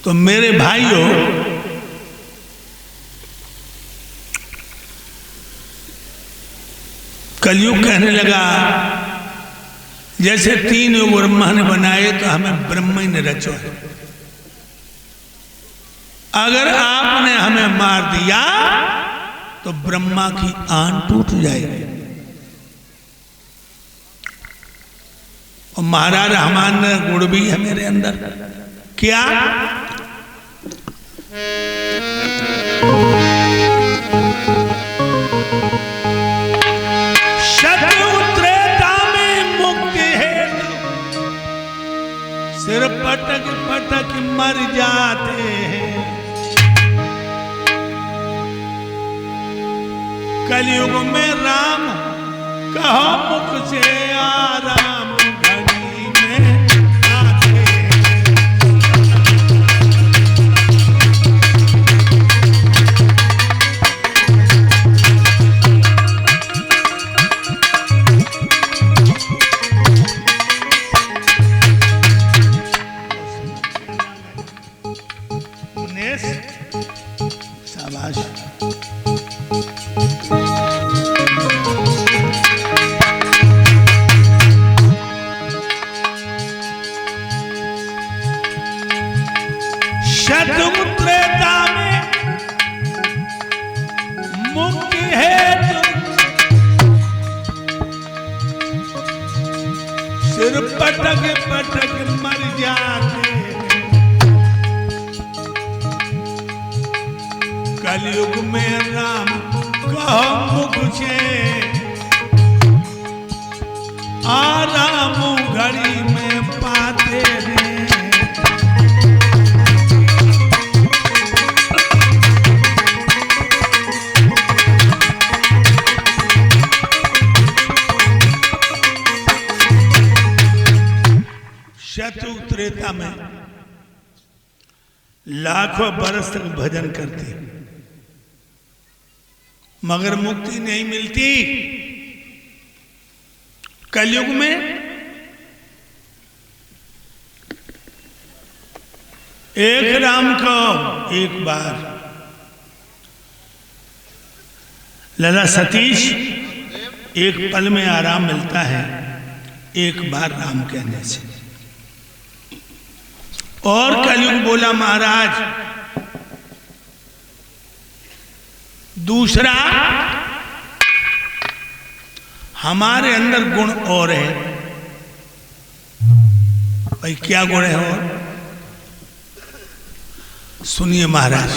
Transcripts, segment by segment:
तो मेरे भाइयों, कलयुग कहने लगा जैसे तीन युग ब्रह्मा ने बनाए तो हमें ब्रह्मा ही ने रचो। अगर आपने हमें मार दिया तो ब्रह्मा की आन टूट जाएगी। और महाराज हमान गुण भी है मेरे अंदर। क्या? सिर पटक पटक मर जाते हैं। कलयुग में राम कहो मुख से आराम घड़ी में आते हैं। शाबाश। शतयुग त्रेता में मुक्ति हेतु सिर पटक पटक मर जाते। कलयुग में राम कहो मुख से आराम घड़ी में पाते हैं। शतयुग त्रेता में लाखों बरस तक भजन करते मगर मुक्ति नहीं मिलती। कलयुग में एक राम को एक बार, लला सतीश, एक पल में आराम मिलता है एक बार राम कहने से। और कलयुग बोला महाराज दूसरा हमारे अंदर गुण और है। भाई क्या गुण है? और सुनिए महाराज।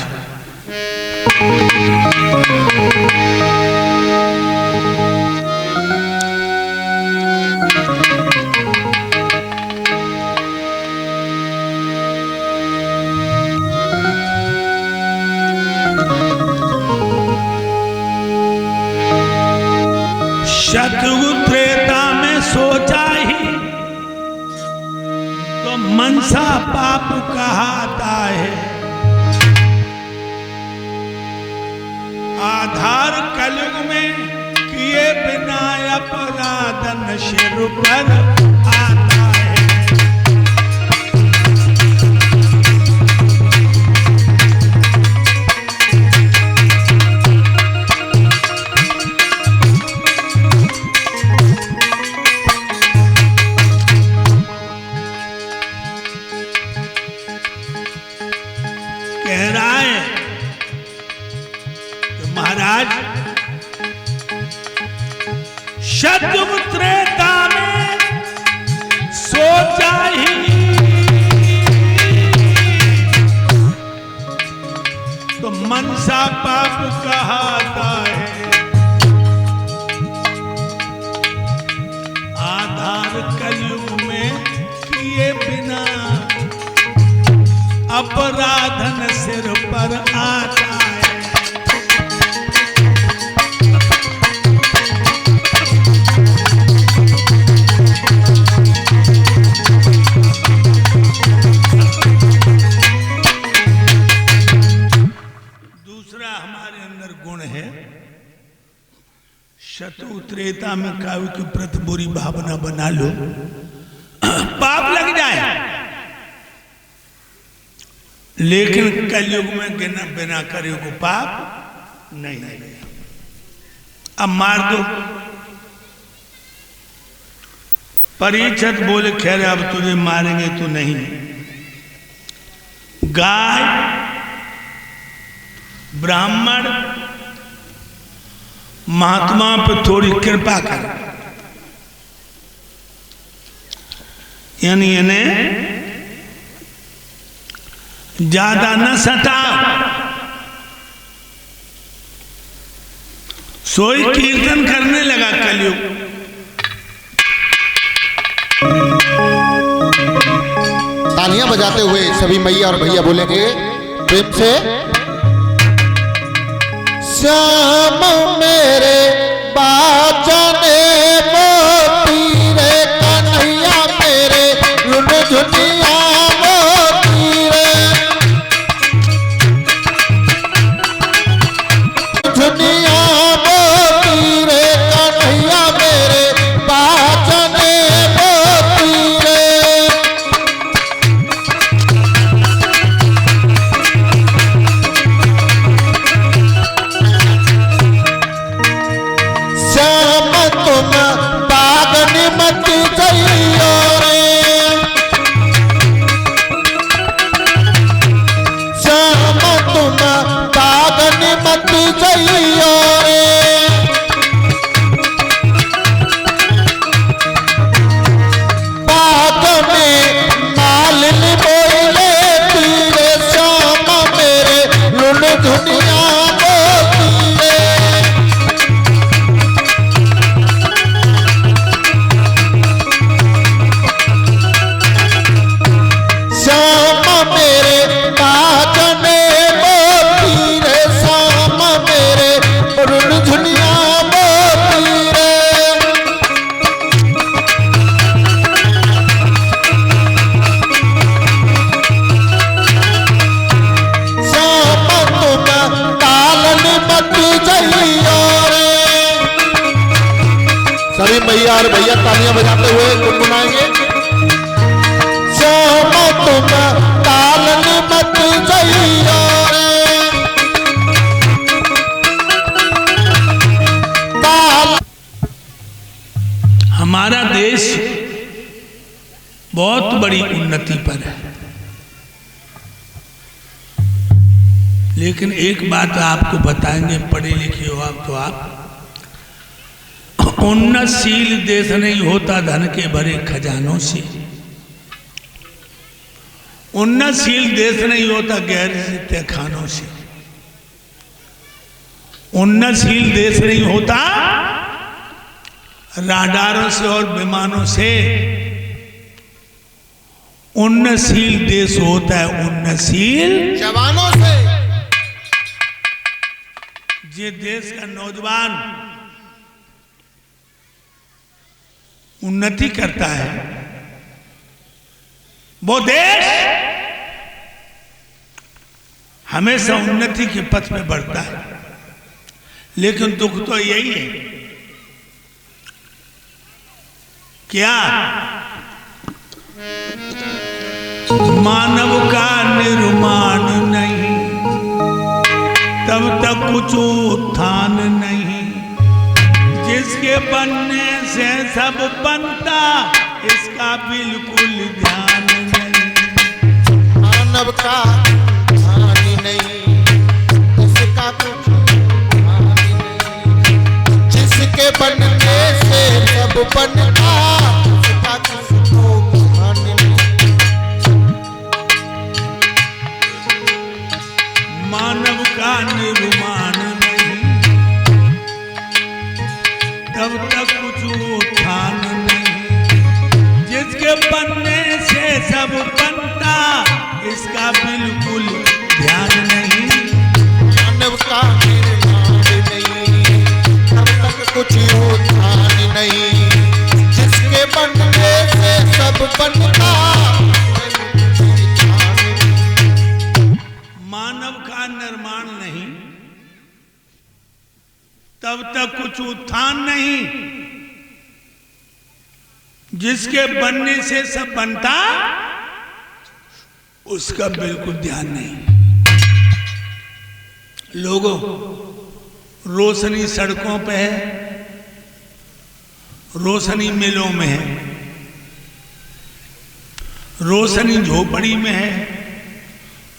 शतयुग त्रेता में सोचा ही तो मनसा पाप कहाता है। आधार कलयुग में किए बिना अपराधन सिर पर आता है। कह रहा है कि महाराज शतयुग त्रेता में सोचा ही तो मनसा पाप कहाता है। आधार कलयुग में किए बिना अपराधन सिर पर आता है। दूसरा हमारे अंदर गुण है शतु त्रेता में काव्य के प्रति बुरी भावना बना लो, पाप लग जाए। लेकिन कलयुग में बिना करे को पाप नहीं लगेगा। अब मार दो। परीक्षित बोले खैर अब तुझे मारेंगे तो नहीं। गाय, ब्राह्मण, महात्मा पर थोड़ी कृपा कर, यानी इन्हें ज्यादा न सताओ। सोई कीर्तन करने लगा कलयुग। तालियां बजाते हुए सभी मैया और भैया बोलेंगे प्रेम से, श्याम मेरे बाजने मोती रे, कन्हैया मेरे रुन झुनिया मोती रे, झुनिया मोती रे, कन्हैया मेरे बाजने मोती रे। श्याम तुम बागनी मत जाइयो रे, श्याम तुम बागनी मत जाइयो रे, बाग में मालिनी बोले तीरे, श्याम मेरे रुन धुनिया मोती रे। श्याम मेरे बाजने मोती रे, श्याम मेरे रुन झुनिया मोती रे। श्याम तुम तालन मत जाइयो रे। सभी मैया और भैया तालियां बजाते हुए गुनगुनाएंगे, श्याम तुम तालन मत जाइयो रे, ताल। हमारा देश बहुत बड़ी उन्नति पर है, लेकिन एक बात आपको बताएंगे, पढ़े लिखे हो आप तो आप, उन्नतशील देश नहीं होता धन के भरे खजानों से। उन्नतशील देश नहीं होता गैर तहखानों से। उन्नतशील देश नहीं होता राडारों से और विमानों से। उन्नतशील देश होता है उन्नतशील जवानों से। ये देश का नौजवान उन्नति करता है, वो देश हमेशा उन्नति के पथ में बढ़ता है। लेकिन दुख तो यही है, क्या मानव का निर्माण नहीं, तब तक कुछ उत्थान नहीं। जिसके बनने से सब बनता, इसका बिल्कुल ध्यान नहीं। मानव का हानि नहीं, इसका कुछ हानि नहीं। जिसके बनने से सब बनता, इसका कुछ हानि नहीं। मानव का निर्माण नहीं, तब तक कुछ उत्थान नहीं। जिसके बनने से सब बनता, इसका बिल्कुल ध्यान नहीं। मानव का निर्माण नहीं, तब तक कुछ उत्थान नहीं। जिसके बनने से सब बनता, मानव का निर्माण नहीं, तब तक कुछ उत्थान नहीं। जिसके बनने से सब बनता, उसका बिल्कुल ध्यान नहीं। लोगों, रोशनी सड़कों पे है, रोशनी मिलों में है, रोशनी झोपड़ी में है,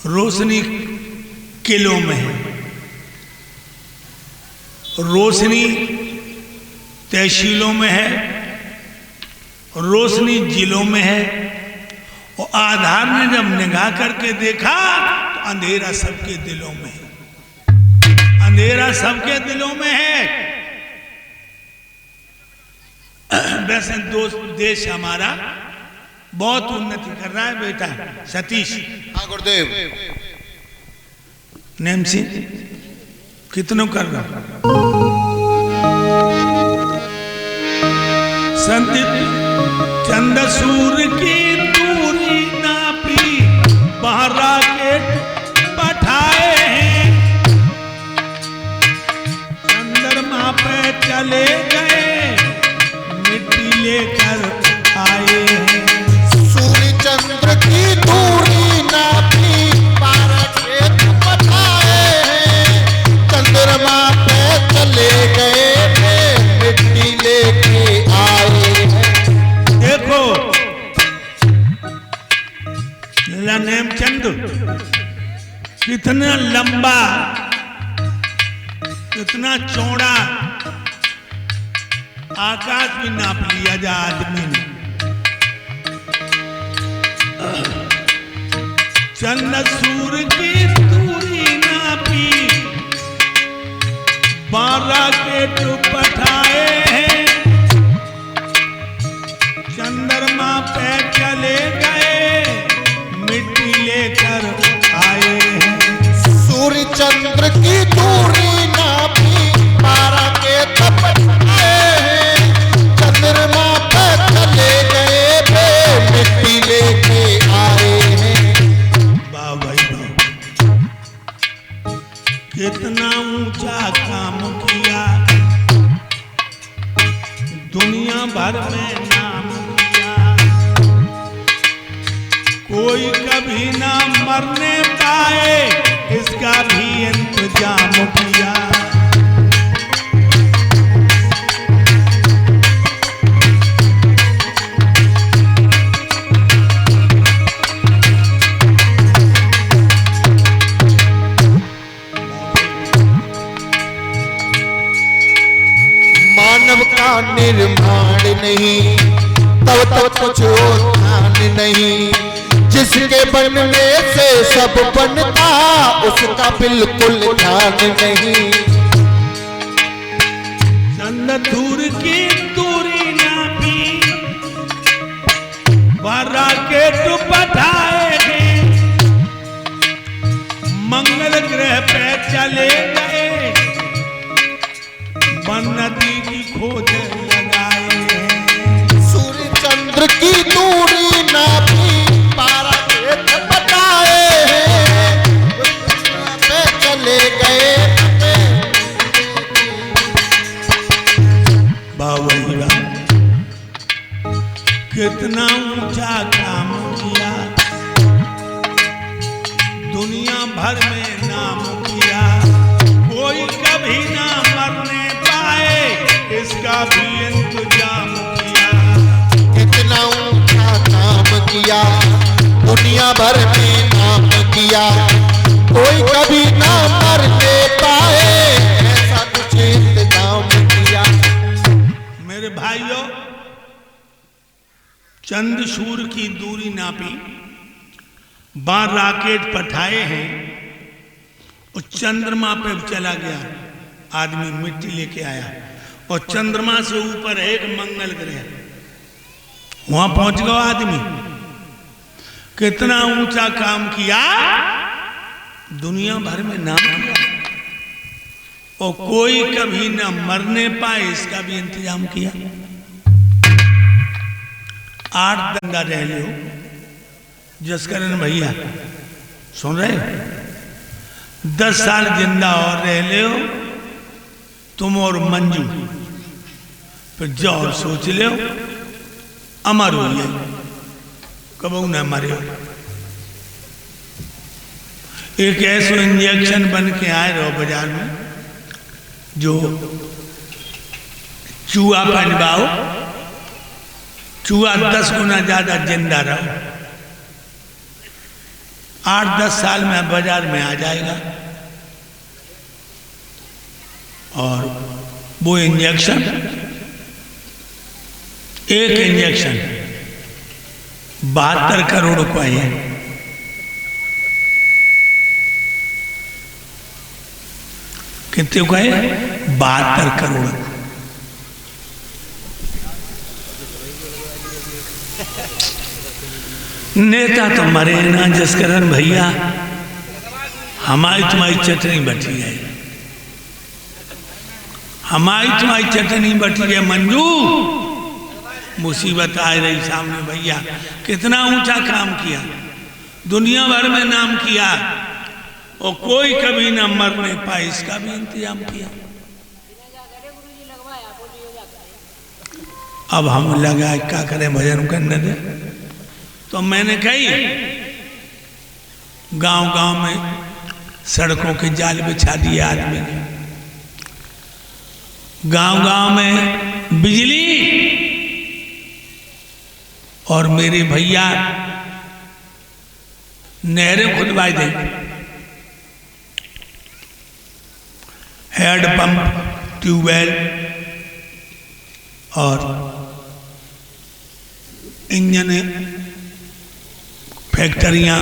रोशनी किलों में है, रोशनी तहसीलों में है, रोशनी जिलों में है। और आधार ने जब निगाह करके देखा तो अंधेरा सबके दिलों में है, अंधेरा सबके दिलों में है। वैसे देश हमारा बहुत उन्नति कर रहा है बेटा सतीश। हाँ गुरुदेव। नेम सिंह कितनों कर रहा? संदित चंद सूर की दूरी नापी, बाहर राकेट पठाए हैं, चंद्रमा पे चले गए, मिट्टी लेकर आए हैं। सूर्य चंद्र की दूरी नापी, बाहर राकेट पठाए हैं, चंद्रमा पे चले गए, मिट्टी लेके आए हैं। देखो नेमचंद कितना लंबा, कितना चौड़ा आकाश भी नाप लिया जा आदमी ने। चंद सूर्य की दूरी नापी, 12 के पठाए हैं, चंद्रमा पे चले गए, मिट्टी लेकर आए हैं। सूर्य चंद्र की दूरी नापी, 12 के पठाए हैं, चंद्रमा पे चले गए, मिट्टी लेके आए हैं। वाह भाई वाह, कितना ऊंचा काम किया, दुनिया भर में नाम किया, कोई कभी ना मरने पाए, इसका भी इंतजाम किया। मानव का निर्माण नहीं, तब तक कुछ ध्यान नहीं, जिसके बनने से सब बनता, उसका बिल्कुल ध्यान नहीं। चंद दूर की दूरी नापी, 12 के पठाए हैं, मंगल ग्रह पे चले गए, नदी की खोज लगाए हैं। सूर्य चंद्र की दूरी नापी, 12 के बताए हैं, पे चले गए। बाबा कितना ऊंचा काम किया, दुनिया भर में नाम किया, कोई कभी ना मरने पाए, इसका भी इंतजाम किया। कितना ऊंचा काम किया, दुनिया भर में नाम किया, कोई कभी ना मरने पाए, ऐसा कुछ इंतजाम किया। मेरे भाइयों, चंद सूर्य की दूरी नापी, 12 राकेट पठाए हैं, और चंद्रमा पे चला गया आदमी, मिट्टी लेके आया, और चंद्रमा से ऊपर है एक मंगल ग्रह, वहां पहुंच गया आदमी। कितना ऊंचा काम किया, दुनिया भर में नाम किया, और कोई कभी ना मरने पाए, इसका भी इंतजाम किया। 8 दंगा रह लो जसकरण भैया, सुन रहे हो? 10 साल जिंदा और रह ले हो तुम और मंजू, फिर जाओ सोच ले, अमर हो जाए, कब न मरे हो। एक ऐसा इंजेक्शन बन के आए रहो बाजार में जो चूहा पहनवाओ, चूहा 10 गुना ज्यादा जिंदा रहो, 8-10 साल में बाजार में आ जाएगा। और वो इंजेक्शन, एक इंजेक्शन 72 करोड़ का है। कितने का है? 72 करोड़। नेता तो मरे ना जसकरण भैया, हमारी तुम्हारी चटनी बटी है, हमारी तुम्हारी चटनी बटी है। मंजू, मुसीबत आ रही सामने भैया। कितना ऊंचा काम किया, दुनिया भर में नाम किया, और कोई कभी ना मर नहीं पाए, इसका भी इंतजाम किया। अब हम लगा क्या करें, भजन करने दे। तो मैंने कही गांव-गांव में सड़कों के जाल बिछा दिए आदमी ने, गांव-गांव में बिजली, और मेरे भैया नहरें खुदवाई दें, हेड पंप, ट्यूबवेल और इंजन, फैक्ट्रियां,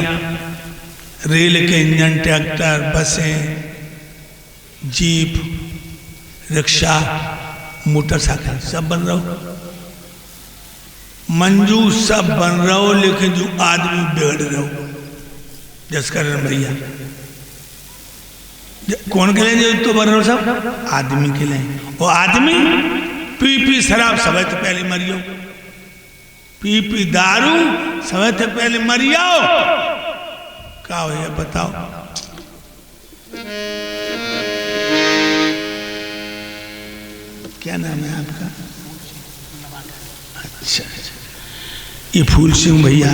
रेल के इंजन, ट्रैक्टर, बसें, जीप, रिक्शा, मोटरसाइकिल सब बन रहा हो। मंजू सब बन रहा हो, लेकिन जो आदमी बिगड़ रहा हो, जसकरण भैया कौन के लिए तो बन रहा हो? सब आदमी के लिए। वो आदमी पी शराब समय तो पहले मरियो, पी दारू समय तो पहले मरियो। क्या हो ये बताओ? क्या नाम है आपका? अच्छा, ये फूल सिंह भैया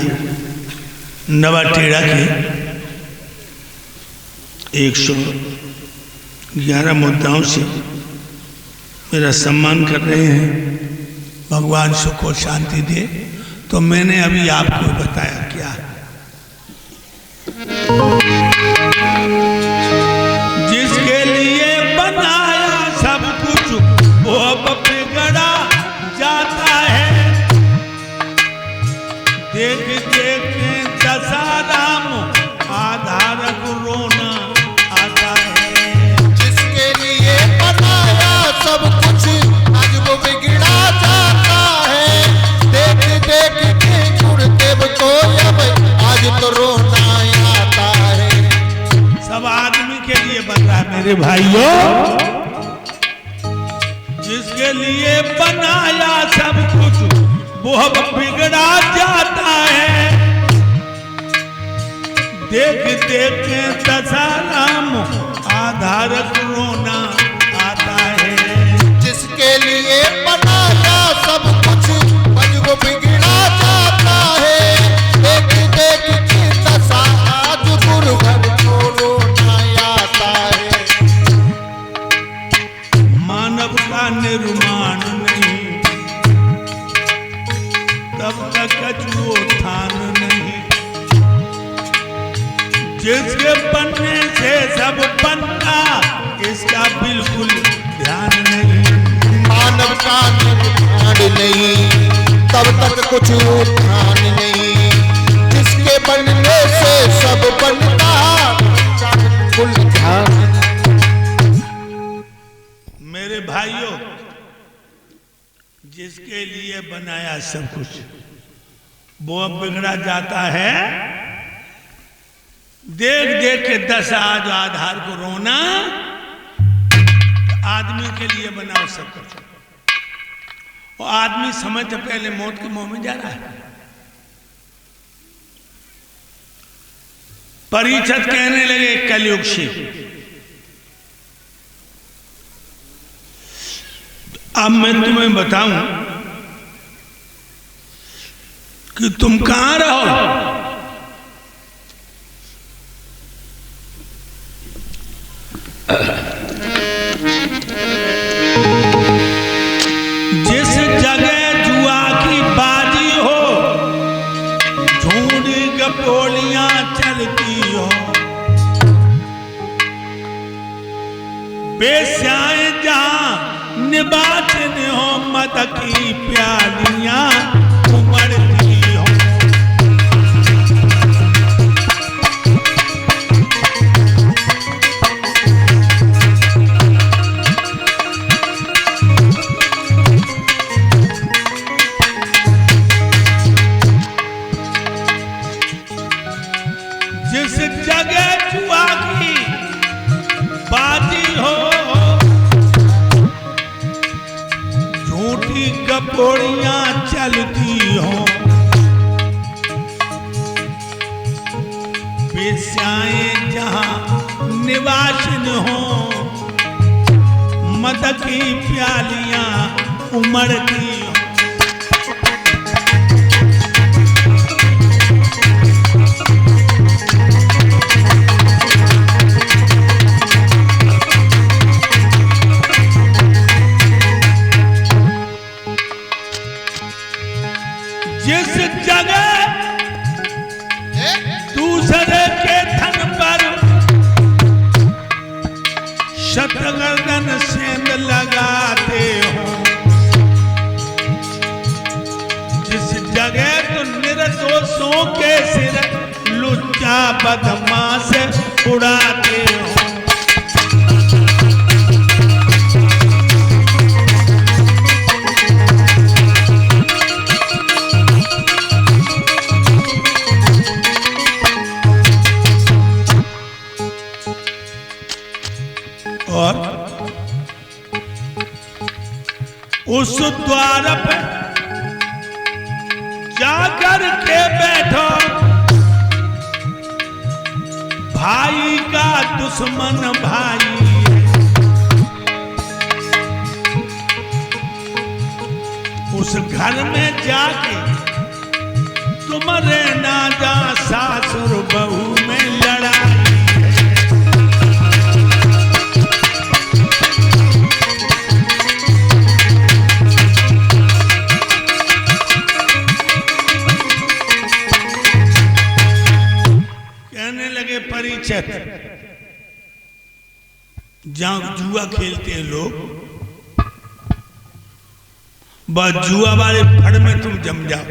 नवा टेढ़ा के 111 मुद्दाओं से मेरा सम्मान कर रहे हैं, भगवान सुख और शांति दे। तो मैंने अभी आपको बताया क्या है। जिसके लिए बनाया सब कुछ वो अब बिगड़ा जाता है। देख देख दशाराम आधारक रोना आता है। जिसके लिए बनाया सब कुछ आज वो बिगड़ा जाता है। देख देख के गुरुदेव को अब आज तो रोना आता है। सब आदमी के लिए बन रहा है मेरे भाइयों। जिसके लिए बनाया सब कुछ वो अब बिगड़ा जाता है। देख देख दशाराम आधारक रोना आता है। जिसके लिए बनाया सब कुछ आज वो बिगड़ा जाता है। देख देख के दशा आज गुरुदेव को रोना आता है। मानव का निर्माण नहीं तब तक कछु उत्थान नहीं। जिसके बनने से सब बनता इसका बिल्कुल ध्यान नहीं। मानव का निर्माण नहीं तब तक कुछ उत्थान नहीं। जिसके बनने से सब बनता बिल्कुल ध्यान। मेरे भाइयों, जिसके लिए बनाया सब कुछ वो अब बिगड़ा जाता है। देख देख के दशा आज आधार को रोना। आदमी के लिए बनाओ सब कुछ, वो आदमी समय से पहले मौत के मुंह में जा रहा है। परीक्षित कहने लगे कलयुग से, अब मैं तुम्हें बताऊं कि तुम कहां रहो। गोलियां चलती हो, बेस्याएं जहां निबाचन हो, मद की प्यालियां उमड़ती हो। जिस जगह जुआ की बाजी हो, झूठी कपोड़ियां चलती हो, बेस्याएं जहां निवासन हो, मद की प्यालियां उमड़ती हो। जिस जगह दूसरे के धन पर शतगर्दन सेंध लगाते हो, जिस जगह तो निर्दोषों के सिर लुच्चा बदमाश उड़ाते हो। और उस द्वार पे जाकर के बैठो, भाई का दुश्मन भाई है। उस घर में जाके तुम रहना जा, सासुर बहू में लड़ाई। परिचय जहां जुआ खेलते हैं लोग, बस जुआ वाले फड़ में तुम जम जाओ।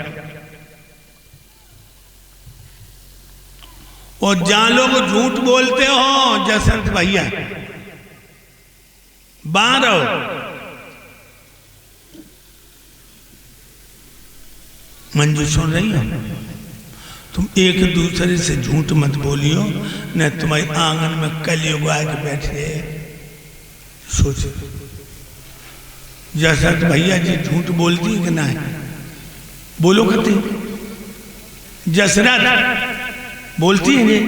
और जहां लोग झूठ बोलते हो, जसंत भैया बाहर रहो। मंजू सुन रही हो? तुम एक दूसरे से झूठ मत बोलियो, न तुम्हारे आंगन में कलयुग आके बैठे। सोचो जसरत भैया जी झूठ बोलती है कि ना? बोलो कहते जसरत बोलती है ये?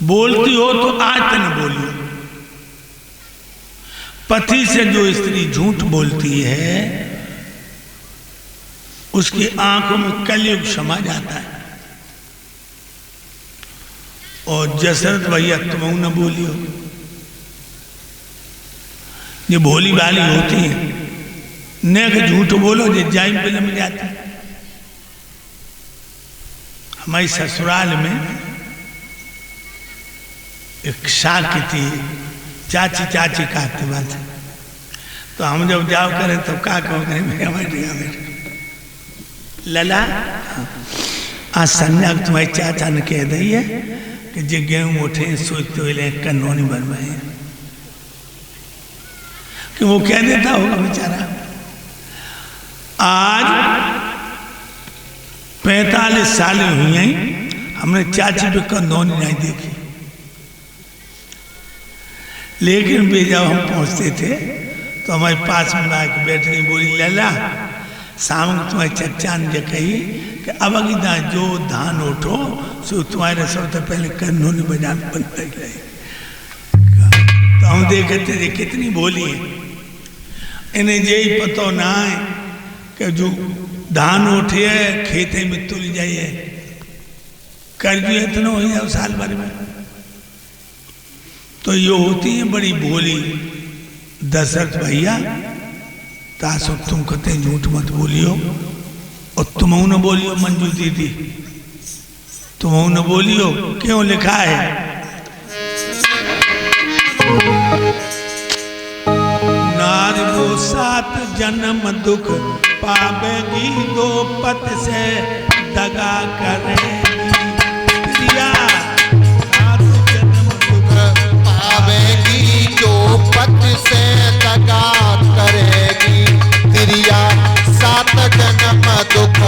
बोलती हो तो आज तक बोलियो। पति से जो स्त्री झूठ बोलती है उसकी आंखों में कलयुग समा जाता है। और जसरत भैया तुम न बोलियो, ये भोली भाली होती है, नेक झूठ बोलो जो जाइम पे लम जाती है। हमारी ससुराल में एक साकी थी, चाची चाची कहते बात। तो हम जब जाओ करें तो क्या कहो करें, लला आज संध्या तुम्हारे चाचा ने कह दी है कि जो गेहूं उठे सोचते हुए कन्नौनी बनवाए, कि वो कह देता होगा बेचारा। आज 45 साल हुई हैं हमने चाची पे कन्नौनी नहीं देखी। लेकिन भी जब हम पहुंचते थे तो हमारे पास में आके बैठ गई, बोली लला शाम को तुम्हारे चचा ने कही कि अब अगिदा जो धान उठो सो तुम्हारे सबसे पहले कन्नौनी बाजार बन गई। तो हम देखते थे कितनी बोली है, इन्हें यही पता ना है कि जो धान उठे खेते में तुल जाइए कर दिए इतना हो जाए साल भर में। तो ये होती है बड़ी भोली दशरथ भैया। तासो तुम कहते झूठ मत बोलियो और तुम न बोलियो मंजू दीदी, तुम न बोलियो क्यों लिखा है? नारी वो 7 जन्म दुख पावेगी, 2 पति से दगा करेगी। प्रिया 7 जन्म दुख पावेगी, जो पति से दगा करेगी। प्रिया 7 जन्म दुख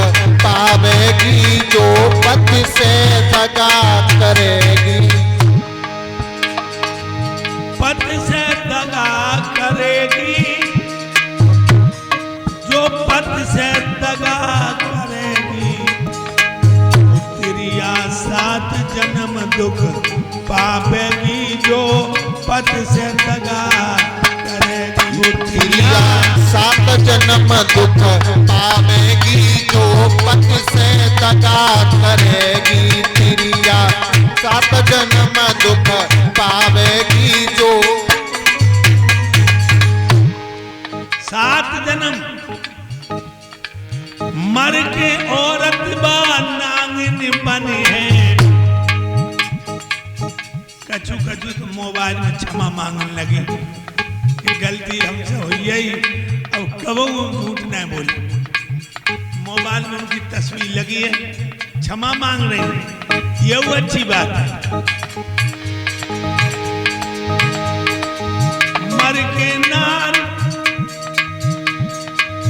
पावेगी, जो पति से दगा करेगी। पति से दगा करेगी, जो पति से दगा करेगी। प्रिया 7 जन्म दुख पावेगी, जो पति से दगा करेगी। प्रिया 7 जन्म दुख पावेगी, जो पति से दगा करेगी। प्रिया 7 जन्म दुख पावेगी, जो 7 जन्म मर के औरत बा नागिन बनी है। कछु कछु तो मोबाइल में क्षमा मांगने लगी कि गलती हमसे हुई है, अब कबो झूठ नहीं बोली। मोबाइल में उनकी तस्वीर लगी है, क्षमा मांग रही है, ये वो अच्छी बात है। मर के नार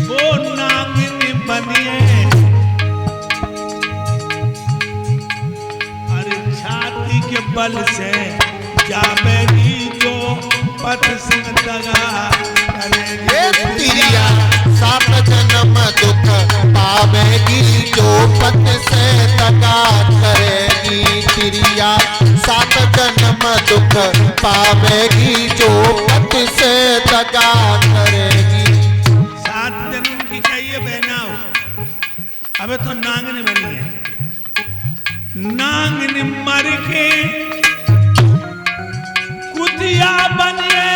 वो नागिन बनिए, अरे छाती के बल से जावेगी, जो पति से दगा करेगी। प्रिया 7 जन्म दुख पावेगी, जो पति से दगा करेगी। प्रिया 7 जन्म दुख पावेगी, जो पति से दगा करेगी। 7 जन्म की कहिए बहना हो, अबे तो नांगन बनी है। नांगन मर के कुतिया बनिए,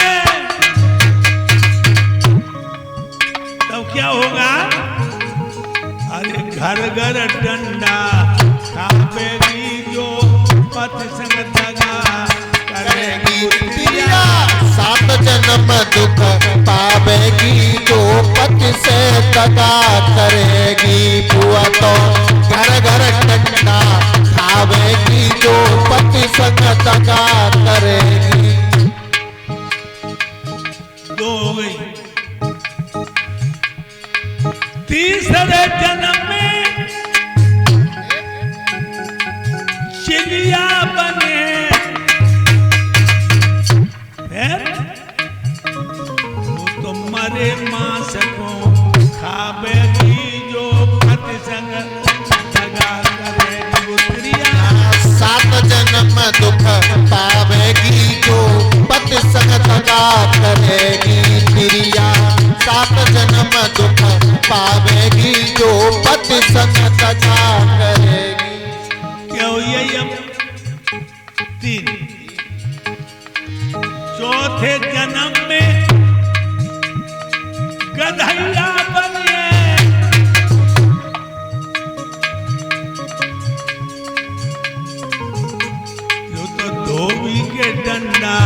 तो क्या होगा? अरे घर घर डंडा खावेगी, जो पति संग दगा करेगी। प्रिया 7 जन्म दुख पावेगी, जो पति से दगा करेगी। बुआ तो घर घर डंडा खावेगी, जो पति संग दगा करेगी। 2 हो गई। तीसरे जन्म में चिड़िया बने, फिर वो तो मरे मांस को खावेगी, जो पति संग दगा करेगी। वो प्रिया 7 जन्म दुख पावेगी, जो पति संग दगा करेगी। प्रिया 7 जन्म दुख पावेगी, जो पति संग दगा करेगी। क्या हुई है? अब 3। चौथे जन्म में गधैया बनिए, जो तो धोबी के डंडा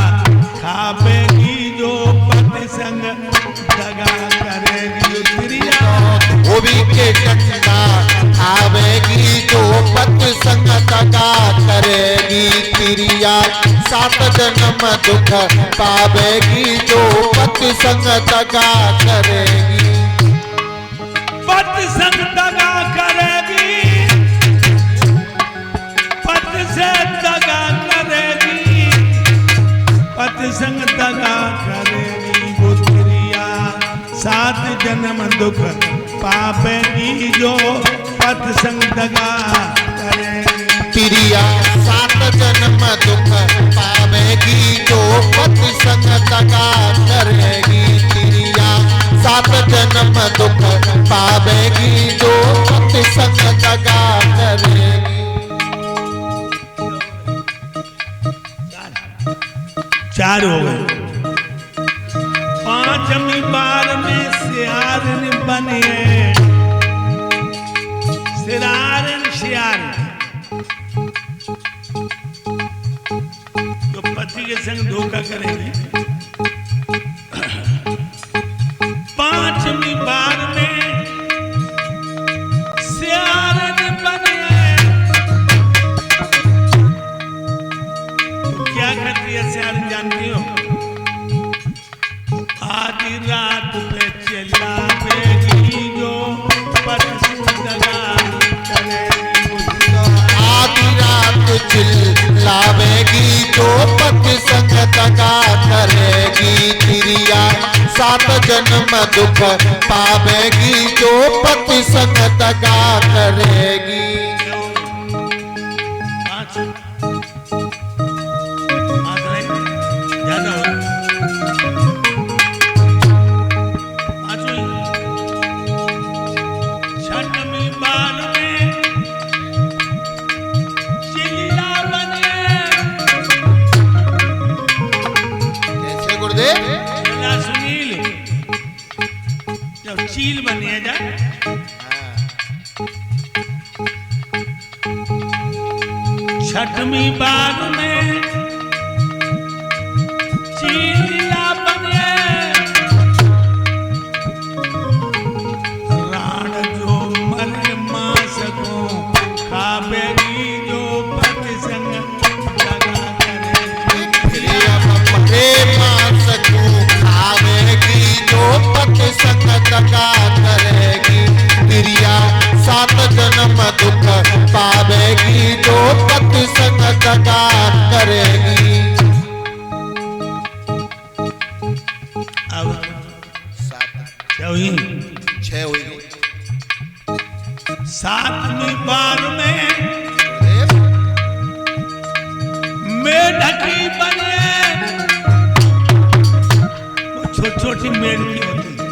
खावेगी, जो पति संग दगा करेगी। प्रिया धोबी के डंडा खावेगी, जो पति संग दगा करेगी। प्रिया 7 जन्म दुख पावेगी, जो पति संग दगा करेगी। पति संग दगा करेगी, पति से दगा करेगी, पति संग दगा करेगी। वो प्रिया 7 जन्म दुख पावेगी, जो पति संग दगा करेगी। प्रिया 7 जन्म दुख पावेगी, जो पति संग दगा करेगी। प्रिया 7 जन्म दुख पावेगी, जो पति संग दगा करेगी। 4 हो गए। 5वीं बार में सियारन बनिए, सिरारन सियारन के संग धोखा करेंगे। 5वीं बार में सियारन बने तो क्या करती है सियारन जानती हो? आधी रात पे चिल्लाएगी जो पति संग दगा करेगी। आधी रात चिल्लावेगी जो पति संग दगा करेगी। तिरिया 7 जन्म दुख पावेगी जो पति संग दगा करेगी। चील बने जाए 6वीं बार में चीला बने राण जो मरे मांस को खावेगी जो पति संग दगा करेगी। मरे मांस को खावेगी जो पति संग दगा करेगी। तिरिया 7 जन्म दुख पावेगी जो पति संग दगा करेगी। अब 6 हुई। 7वीं बार में मेढकी बने। वो छोटी मेढ की होती है।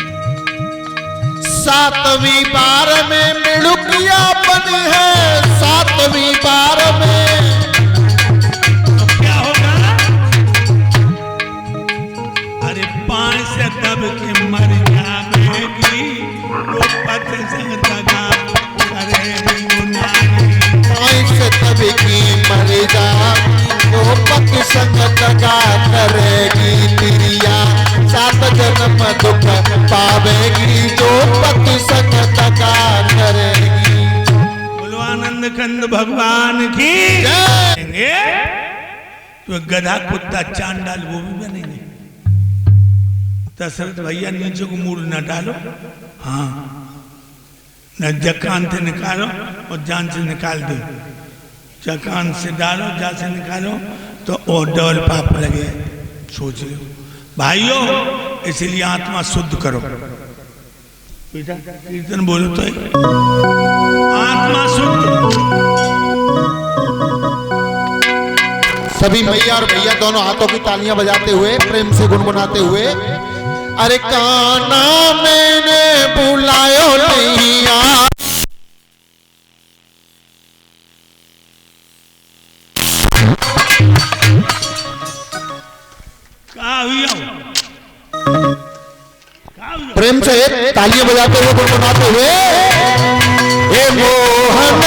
7वीं बार में मिड़ुकिया बनी है। 7वीं बार में तो क्या होगा? अरे 5 से दब के मर जाएगी वो पति संग दगा करेगी। 5 से दब की मर जाएगी वो पति संग दगा करेगी। तिरिया 7 जन्म दुख पावेगी जो पति संग दगा करेगी। बोलो आनंद कंद भगवान की जय। तो गधा कुत्ता चांडाल वो भी बनेंगे। दशरथ भैया नीचे को मूड न डालो। हाँ न जकान से निकालो और जान से निकाल दो। जकान से डालो जान से निकालो तो और डबल पाप लगे। सोच लो भाइयों, इसलिए आत्मा शुद्ध करो। बेटा कीर्तन बोलो तो आत्मा शुद्ध। सभी मैया और भैया दोनों हाथों की तालियां बजाते हुए प्रेम से गुनगुनाते हुए। अरे काना मैंने बुलायो नहीं आ। प्रेम से तालियां बजाते हुए गुनगुनाते हुए। हे मोहन